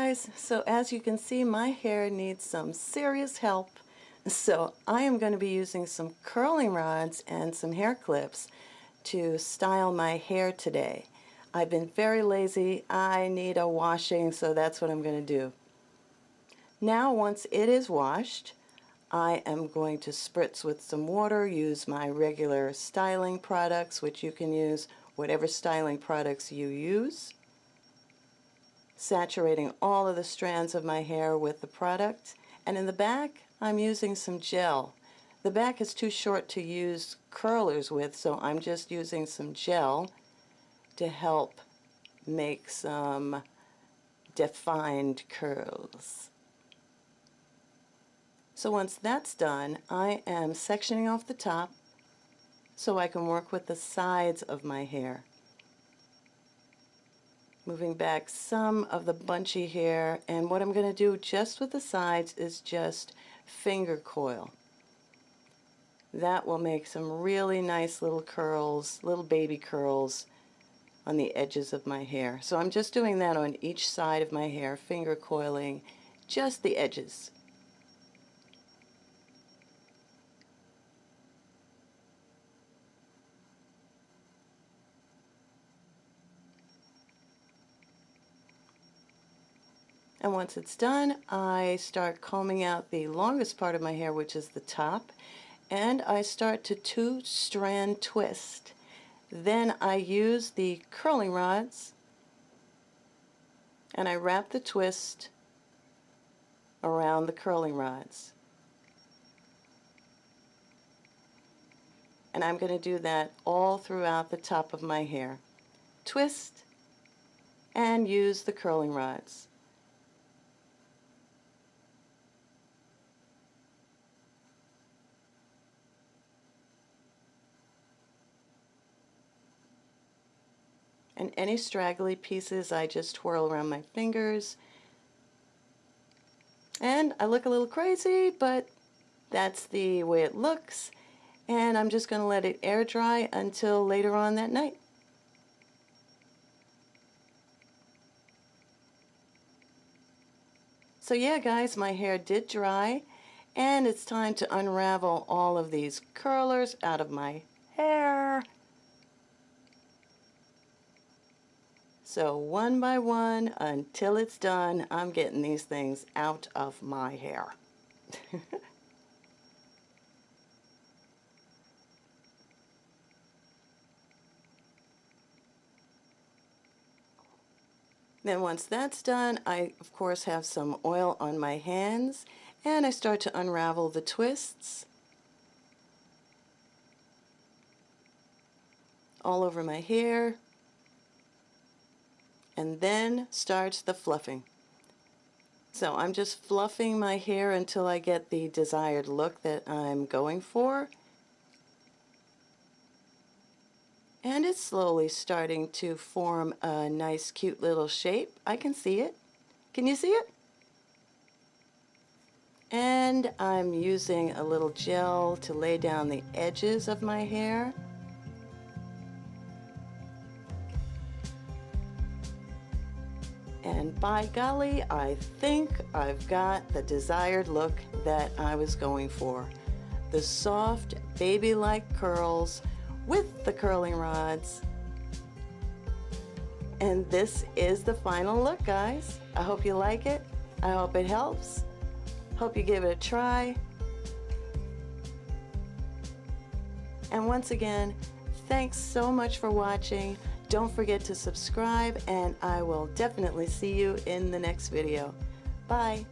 guys, so as you can see, my hair needs some serious help. So I am going to be using some curling rods and some hair clips to style my hair today. I've been very lazy. I need a washing, so that's what I'm going to do. Now once it is washed, I am going to spritz with some water, use my regular styling products, which you can use whatever styling products you use, saturating all of the strands of my hair with the product. And in the back, I'm using some gel. The back is too short to use curlers with, so I'm just using some gel to help make some defined curls. So once that's done, I am sectioning off the top so I can work with the sides of my hair. Moving back some of the bunchy hair, and what I'm going to do just with the sides is just finger coil. That will make some really nice little curls, little baby curls on the edges of my hair. So I'm just doing that on each side of my hair, finger coiling just the edges. And once it's done, I start combing out the longest part of my hair, which is the top, and I start to two-strand twist. Then I use the curling rods and I wrap the twist around the curling rods. And I'm going to do that all throughout the top of my hair. Twist and use the curling rods. And any straggly pieces I just twirl around my fingers. And I look a little crazy, but that's the way it looks. And I'm just going to let it air dry until later on that night. So yeah guys, my hair did dry, and it's time to unravel all of these curlers out of my hair. So one by one, until it's done, I'm getting these things out of my hair. Then once that's done, I of course have some oil on my hands, and I start to unravel the twists all over my hair. And then starts the fluffing. So I'm just fluffing my hair until I get the desired look that I'm going for. And it's slowly starting to form a nice cute little shape. I can see it. Can you see it? And I'm using a little gel to lay down the edges of my hair. And by golly, I think I've got the desired look that I was going for. The soft, baby-like curls with the curling rods. And this is the final look, guys. I hope you like it. I hope it helps. Hope you give it a try. And once again, thanks so much for watching. Don't forget to subscribe, and I will definitely see you in the next video. Bye.